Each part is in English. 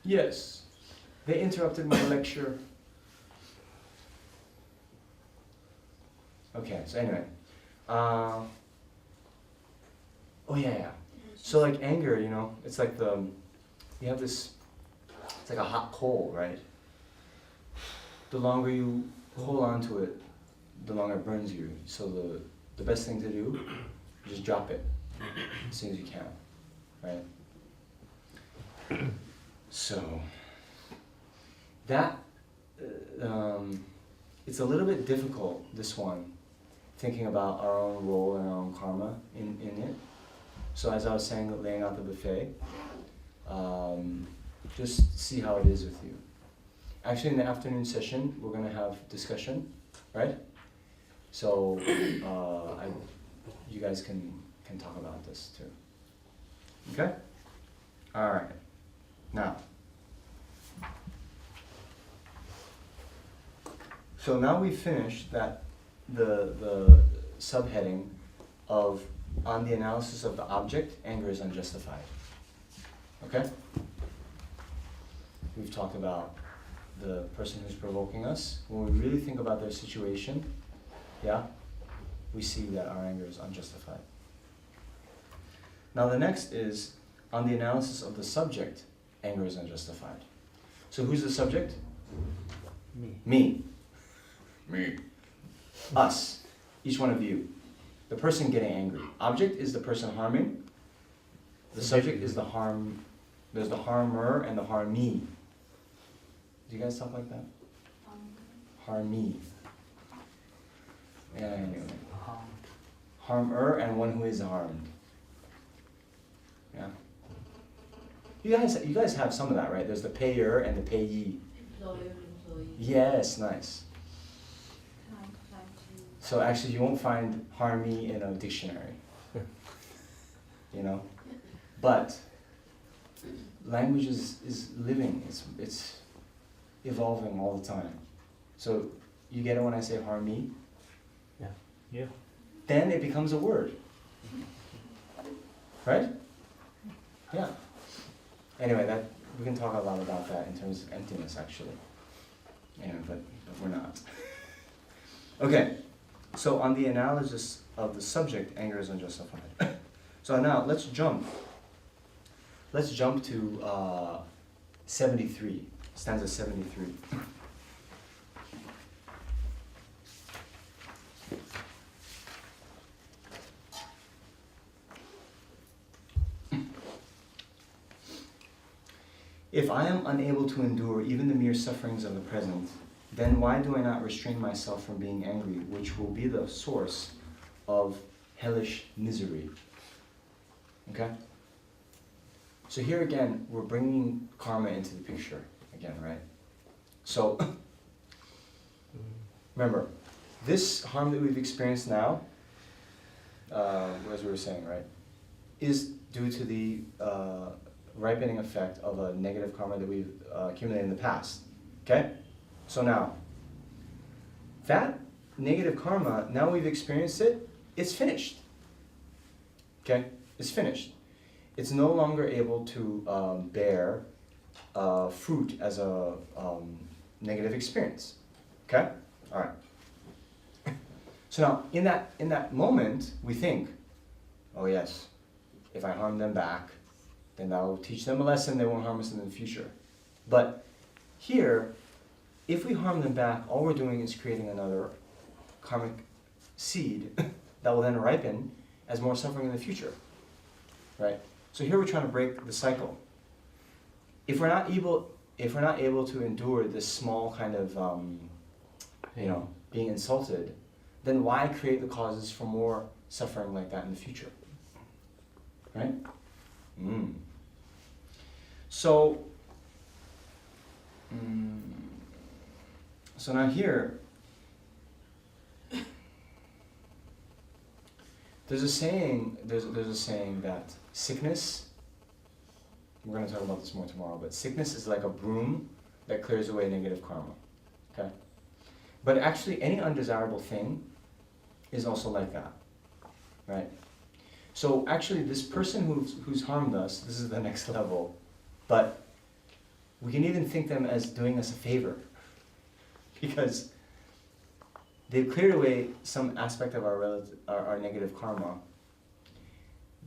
Yes, they interrupted my lecture. Okay, so anyway. Oh yeah. So like anger, you know, it's like you have this, it's like a hot coal, right? The longer you hold on to it, the longer it burns you. So the best thing to do, just drop it as soon as you can, right? So that, it's a little bit difficult, this one, thinking about our own role and our own karma in it. So as I was saying, laying out the buffet, just see how it is with you. Actually, in the afternoon session, we're going to have discussion, right? So you guys can talk about this too. Okay? All right. Now, so now we've finished that the subheading of on the analysis of the object, anger is unjustified. Okay? We've talked about the person who's provoking us. When we really think about their situation, yeah, we see that our anger is unjustified. Now the next is, on the analysis of the subject, anger is unjustified. So who's the subject? Me. Us. Each one of you. The person getting angry. Object is the person harming. The subject is the harm. There's the harmer and the harmee. Do you guys talk like that? Harmee. Yeah, anyway. Harmer and one who is harmed. Yeah. You guys have some of that, right? There's the payer and the payee. Employer. Yes, nice. So actually you won't find harmee in a dictionary. You know? But language is living, it's evolving all the time. So you get it when I say harmee? Yeah. Then it becomes a word. Right? Yeah. Anyway, we can talk a lot about that in terms of emptiness actually. Yeah, but we're not. Okay. So on the analysis of the subject, anger is unjustified. So now let's jump. Let's jump to 73, stanza 73. If I am unable to endure even the mere sufferings of the present, then why do I not restrain myself from being angry, which will be the source of hellish misery? Okay? So here again, we're bringing karma into the picture again, right? So, remember, this harm that we've experienced now, as we were saying, right, is due to the ripening effect of a negative karma that we've accumulated in the past. Okay? So now, that negative karma, now we've experienced it, it's finished. Okay? It's finished. It's no longer able to bear fruit as a negative experience. Okay? All right. So now, in that moment, we think, oh yes, if I harm them back, then that will teach them a lesson, they won't harm us in the future. But here, if we harm them back, all we're doing is creating another karmic seed that will then ripen as more suffering in the future. Right? So here we're trying to break the cycle. If we're not able to endure this small kind of being insulted, then why create the causes for more suffering like that in the future? Right? So now here, there's a saying that sickness, we're going to talk about this more tomorrow, but sickness is like a broom that clears away negative karma. Okay? But actually any undesirable thing is also like that. Right? So actually this person who's harmed us, this is the next level, but we can even think them as doing us a favor because they've cleared away some aspect of our negative karma.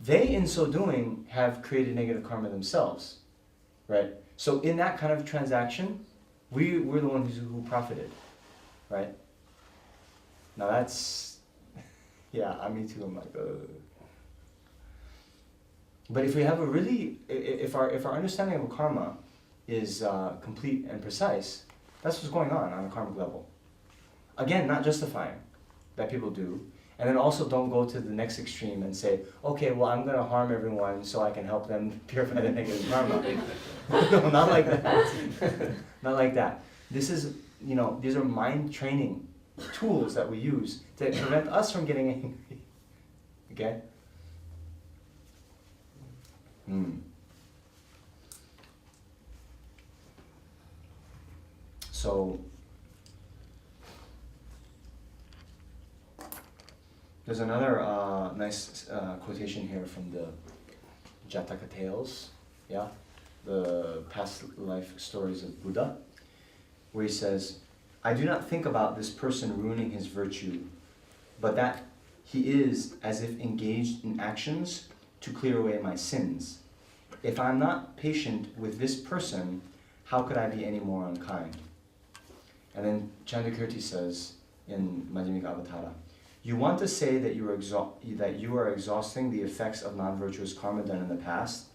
They, in so doing, have created negative karma themselves, right? So in that kind of transaction, we're the ones who profited, right? Now that's, yeah, me too, I'm like, But if we have a really, if our understanding of karma is complete and precise, that's what's going on a karmic level. Again, not justifying that people do, and then also don't go to the next extreme and say, okay, well, I'm going to harm everyone so I can help them purify the negative karma. No, not like that. Not like that. This is, these are mind training tools that we use to prevent us from getting angry. Okay? So, there's another nice quotation here from the Jataka Tales, yeah, the past life stories of Buddha, where he says, I do not think about this person ruining his virtue, but that he is as if engaged in actions to clear away my sins. If I am not patient with this person, how could I be any more unkind? And then Chandrakirti says in Madhyamika Avatara, you want to say that you are exhausting the effects of non-virtuous karma done in the past,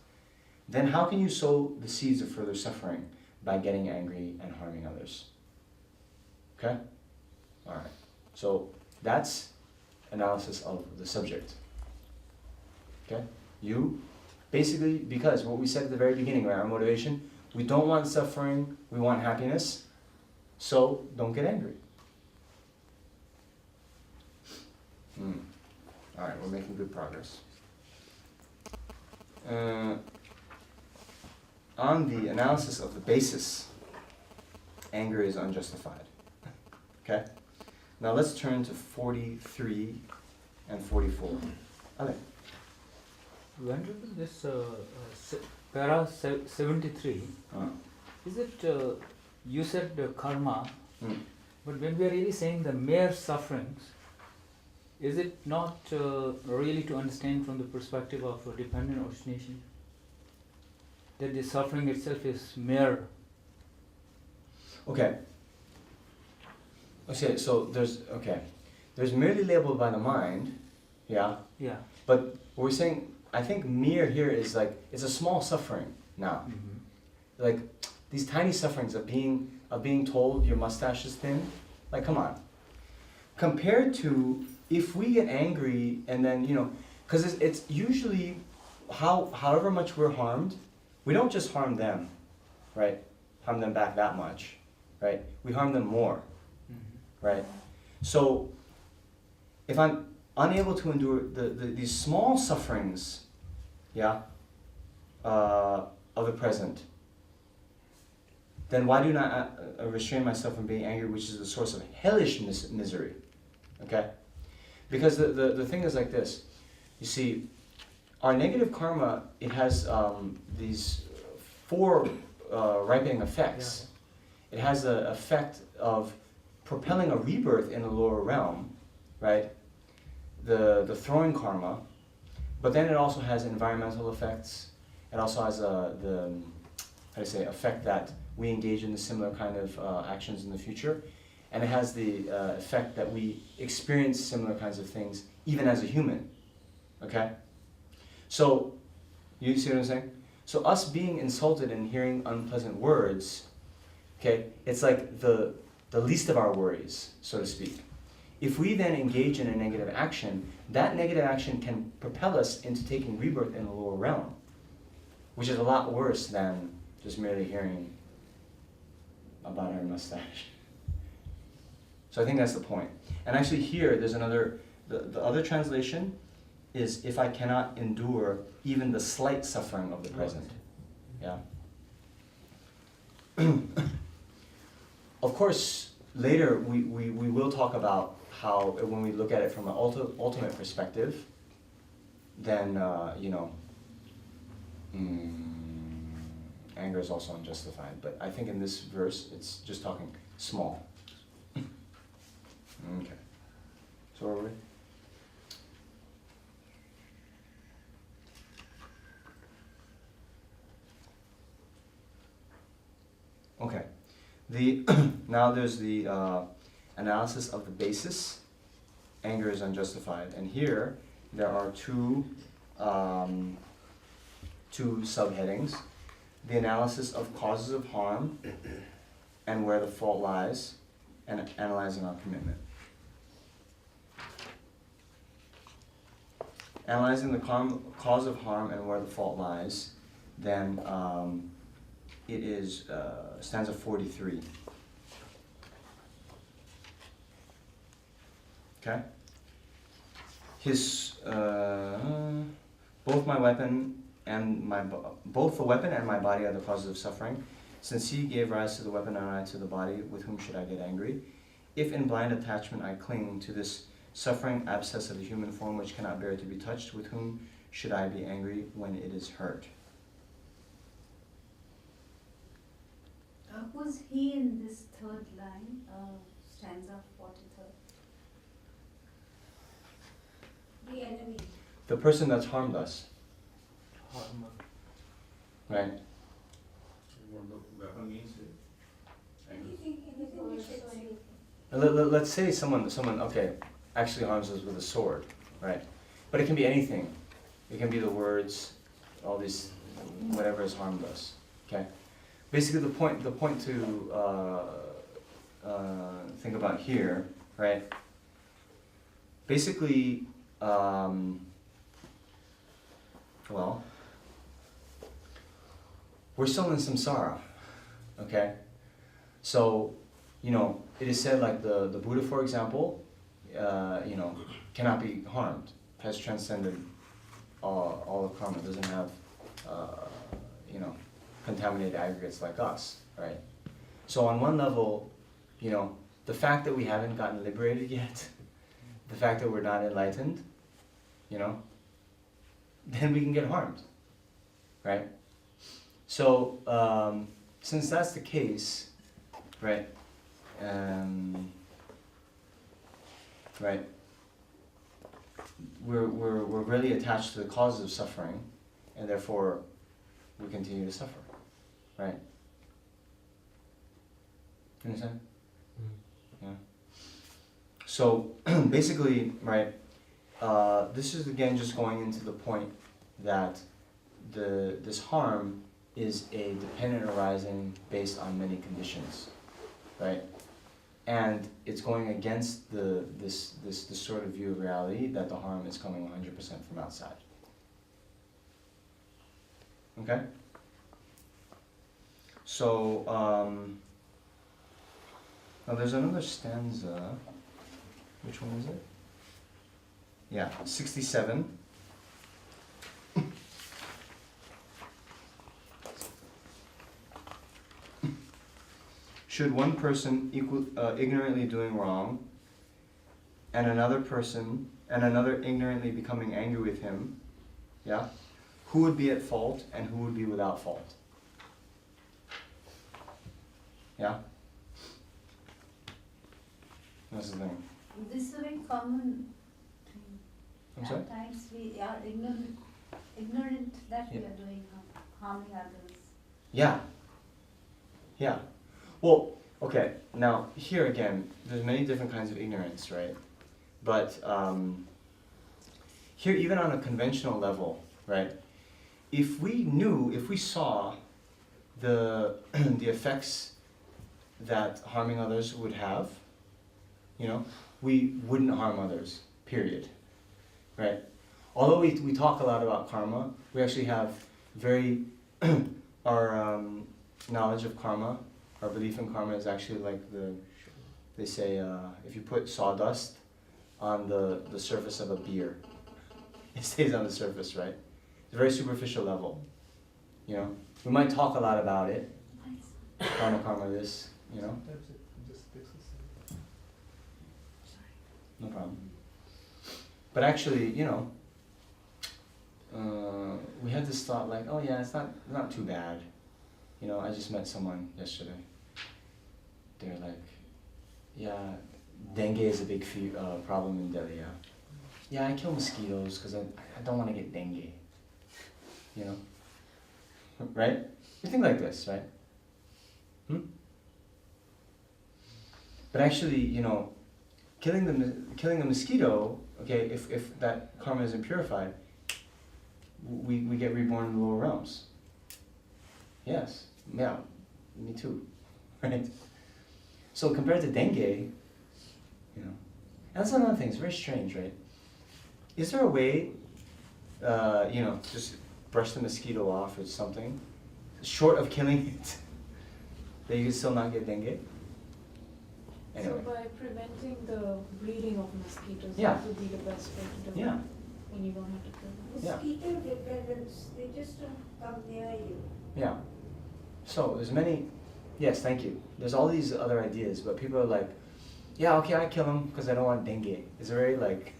then how can you sow the seeds of further suffering by getting angry and harming others? Okay? Alright. So that's analysis of the subject. Okay? You, basically, because what we said at the very beginning, right, our motivation, we don't want suffering, we want happiness, so don't get angry. Alright, we're making good progress. On the analysis of the basis, anger is unjustified. Okay? Now let's turn to 43 and 44. Okay. Wondering this para 73, is it, you said karma, but when we are really saying the mere sufferings, is it not really to understand from the perspective of dependent origination? That the suffering itself is mere. Okay, so there's merely labeled by the mind, yeah? Yeah. But what we're saying, I think mere here is like, it's a small suffering now. Like, these tiny sufferings of being told your mustache is thin, like, come on. Compared to if we get angry and then, because it's usually however much we're harmed, we don't just harm them, right? Harm them back that much, right? We harm them more, right? So if I'm unable to endure these small sufferings, yeah, of the present, then why do not restrain myself from being angry, which is the source of hellish misery, okay? Because the thing is like this, you see, our negative karma, it has these 4 ripening effects. It has the effect of propelling a rebirth in the lower realm, right? The throwing karma, but then it also has environmental effects. It also has effect that we engage in the similar kind of actions in the future. And it has the effect that we experience similar kinds of things even as a human, okay? So, you see what I'm saying? So us being insulted and hearing unpleasant words, okay, it's like the least of our worries, so to speak. If we then engage in a negative action, that negative action can propel us into taking rebirth in the lower realm, which is a lot worse than just merely hearing about our mustache. So I think that's the point. And actually here, there's another, the other translation is, if I cannot endure even the slight suffering of the present. Yeah. Of course, later we will talk about how, when we look at it from an ultimate perspective, then, anger is also unjustified. But I think in this verse, it's just talking small. Okay. So where were we? Okay. Now there's the analysis of the basis. Anger is unjustified, and here there are two subheadings: the analysis of causes of harm and where the fault lies, and analyzing our commitment. Analyzing the cause of harm and where the fault lies, then it is stanza 43. Okay? Both the weapon and my body are the causes of suffering. Since he gave rise to the weapon and I to the body, with whom should I get angry? If in blind attachment I cling to this suffering abscess of the human form which cannot bear to be touched, with whom should I be angry when it is hurt? Who's he in this third line, stanza 43? The enemy. The person that's harmed us. Right? Anything we should say. Let's say someone actually harms us with a sword, right? But it can be anything. It can be the words, all these, whatever has harmed us. Okay. Basically, the point to think about here, right? Basically, we're still in samsara, okay? So, it is said like the Buddha, for example, cannot be harmed, has transcended all of karma, doesn't have, contaminated aggregates like us, right? So on one level, the fact that we haven't gotten liberated yet, the fact that we're not enlightened, then we can get harmed, right? So, since that's the case, right, we're really attached to the causes of suffering, and therefore we continue to suffer, right? You understand? Yeah. So basically, right, this is again just going into the point that this harm is a dependent arising based on many conditions, right? And it's going against this sort of view of reality that the harm is coming 100% from outside. Okay? So, now there's another stanza. Which one is it? Yeah, 67. Should one person ignorantly doing wrong, and another ignorantly becoming angry with him, yeah, who would be at fault and who would be without fault? Yeah? That's the thing. This is a very common thing. I'm sorry? At times we are ignorant that we are doing harming others. Yeah. Yeah. Well, okay, now here again, there's many different kinds of ignorance, right? But here, even on a conventional level, right? If we saw the effects that harming others would have, we wouldn't harm others, period, right? Although we talk a lot about karma, we actually have our knowledge of karma, our belief in karma is actually like they say, if you put sawdust on the surface of a beer, it stays on the surface, right? It's a very superficial level, We might talk a lot about it, karma this, No problem. But actually, we had this thought like, oh yeah, it's not too bad, You know, I just met someone yesterday. They're like, yeah, dengue is a big problem in Delhi, yeah. Yeah, I kill mosquitoes because I don't want to get dengue. You know? Right? You think like this, right? But actually, you know, killing the mosquito, okay, if that karma isn't purified, we get reborn in the lower realms. Yes, yeah, me too, right? So compared to dengue, you know, and that's another thing, it's very strange, right? Is there a way, you know, just brush the mosquito off or something, short of killing it, that you can still not get dengue? Anyway. So by preventing the breeding of mosquitoes, Yeah. that would be the best way to do it. Yeah. When you don't have to kill them. Yeah. Mosquito repellents, they just don't come near you. Yeah. So there's many, yes, thank you. There's all these other ideas, but people are like, yeah, okay, I kill them because I don't want dengue. It's a very like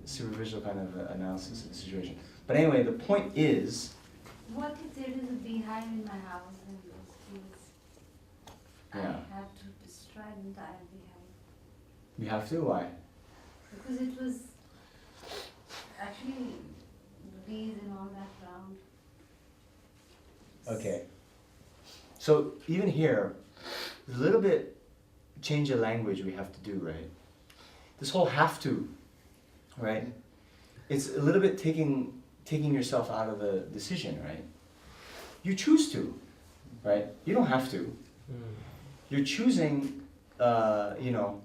superficial kind of analysis of the situation. But anyway, the point is, What if there is a beehive in my house and those bees? Yeah. I have to destroy the entire beehive. we have to, why? Because it was actually bees and all that round. Okay. So even here, there's a little bit change of language we have to do, right? This whole have to, right? It's a little bit taking yourself out of the decision, right? You choose to, right? You don't have to. You're choosing, you know,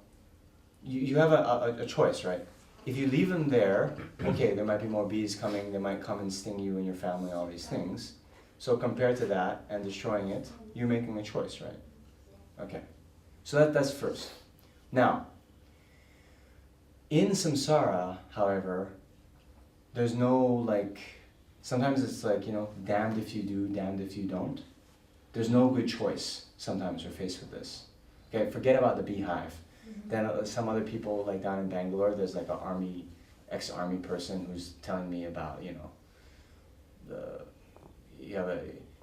you have a choice, right? If you leave them there, okay, there might be more bees coming, they might come and sting you and your family, all these things. So compared to that and destroying it, you're making a choice, right? Okay. So that's first. Now, in samsara, however, there's no like, sometimes it's like, you know, damned if you do, damned if you don't. There's no good choice sometimes we're faced with this. Okay, forget about the beehive. Then some other people, like down in Bangalore, there's like an ex-army person who's telling me about, you know,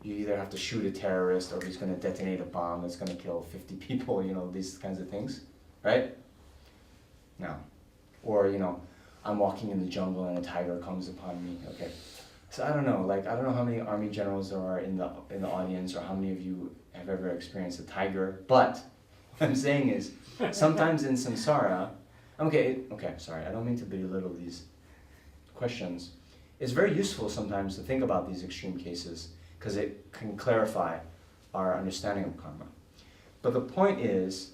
you either have to shoot a terrorist or he's going to detonate a bomb that's going to kill 50 people, you know, these kinds of things, right? No. Or, you know, I'm walking in the jungle and a tiger comes upon me, okay. So I don't know, like, I don't know how many army generals there are in the audience or how many of you have ever experienced a tiger, but what I'm saying is, sometimes in samsara, okay, sorry, I don't mean to belittle these questions. It's very useful sometimes to think about these extreme cases because it can clarify our understanding of karma. But the point is,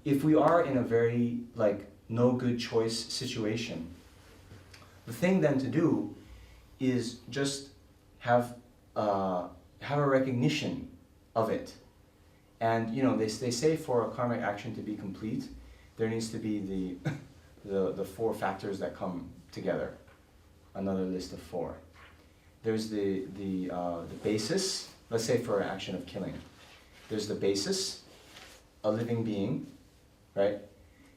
if we are in a very like no good choice situation, the thing then to do is just have a recognition of it. And you know, they say for a karmic action to be complete, there needs to be the four factors that come together. Another list of four. There's the basis. Let's say for an action of killing, there's the basis, a living being, right?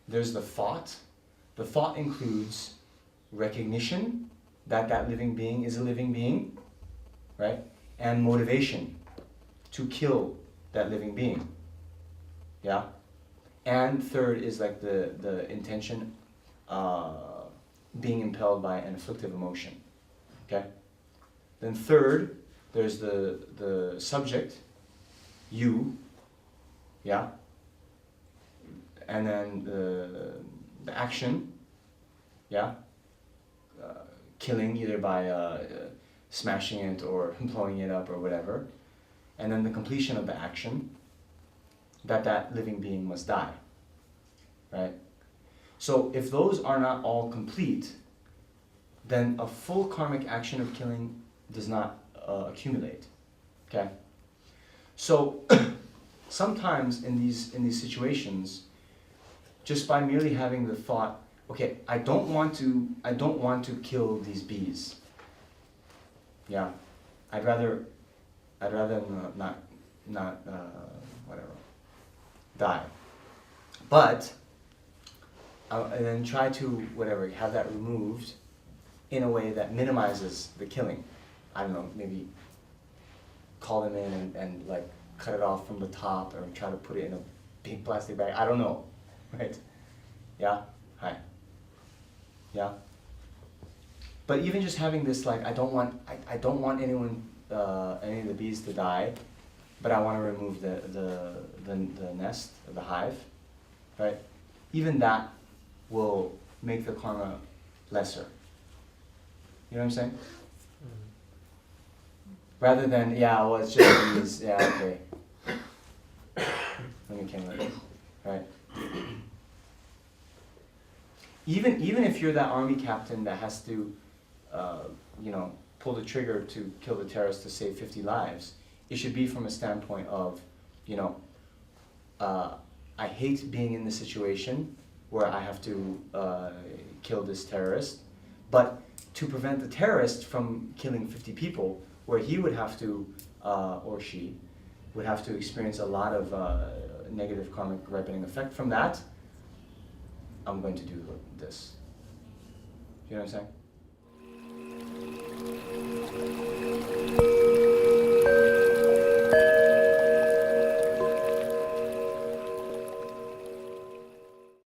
There's the thought. The thought includes recognition that that living being is a living being, right? And motivation to kill that living being, yeah? And third is like the intention being impelled by an afflictive emotion, okay? Then third, there's the subject, you, yeah? And then the action, yeah? Killing either by smashing it or blowing it up or whatever. And then the completion of the action, that living being must die, right? So if those are not all complete, then a full karmic action of killing does not accumulate, okay? So sometimes in these situations, just by merely having the thought, okay, I don't want to kill these bees. Yeah, I'd rather not whatever, die. But and then try to whatever have that removed in a way that minimizes the killing. I don't know, maybe call them in and like cut it off from the top or try to put it in a big plastic bag. I don't know, right? Yeah? Hi. Yeah? But even just having this, like, I don't want anyone, any of the bees to die, but I want to remove the nest, the hive, right? Even that will make the karma lesser. You know what I'm saying? Rather than, yeah, well, it's just bees, yeah, okay. Let me kill it, right? Even if you're that army captain that has to, you know, pull the trigger to kill the terrorists to save 50 lives, it should be from a standpoint of, you know, I hate being in the situation where I have to kill this terrorist, but to prevent the terrorist from killing 50 people, where he would have to, or she, would have to experience a lot of negative karmic ripening effect from that, I'm going to do this. You know what I'm saying?